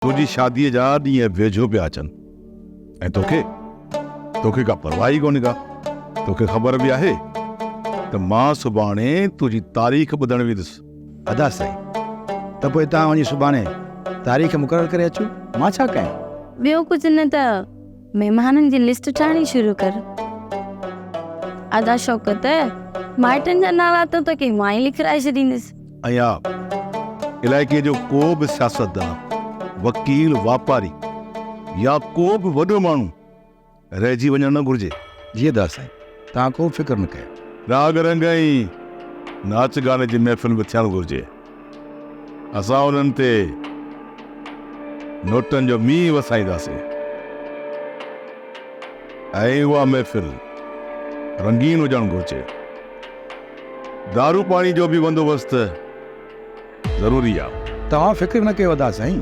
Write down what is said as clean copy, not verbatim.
तुझी शादीअ जा ॾींहं वेझो पिया अचनि ऐं तोखे का परवाह ई कोन्हे का। तोखे ख़बर बि आहे त मां सुभाणे तुंहिंजी तारीख़ ॿुधण वेंदुसि। अदा साईं, त पोइ तव्हां वञी सुभाणे तारीख़ मुक़ररु करे अचो, मां छा कयां? ॿियो कुझु न त महिमाननि जी लिस्ट ठाहिणी शुरू कर। अदा शौक़त, माइटनि जा नाला त तोखे मां ई लिखाए छॾींदसि। ऐं हा, इलाइक़े जो को बि सियासतदान, वकील, वापारी या को बि वॾो माण्हू रहिजी वञणु न घुरिजे। जी अदा साईं, तव्हां को फिक्र न कयो। राग रंग ऐं नाच गाने जी महफ़िल बि थियणु घुरिजे। असां उन्हनि ते नोटनि जो मींहुं वसाईंदासीं ऐं उहा महफ़िल रंगीन हुजणु घुरिजे। दारू पाणी जो बि बंदोबस्तु ज़रूरी आहे। तव्हां फिक्र न कयो अदा साईं,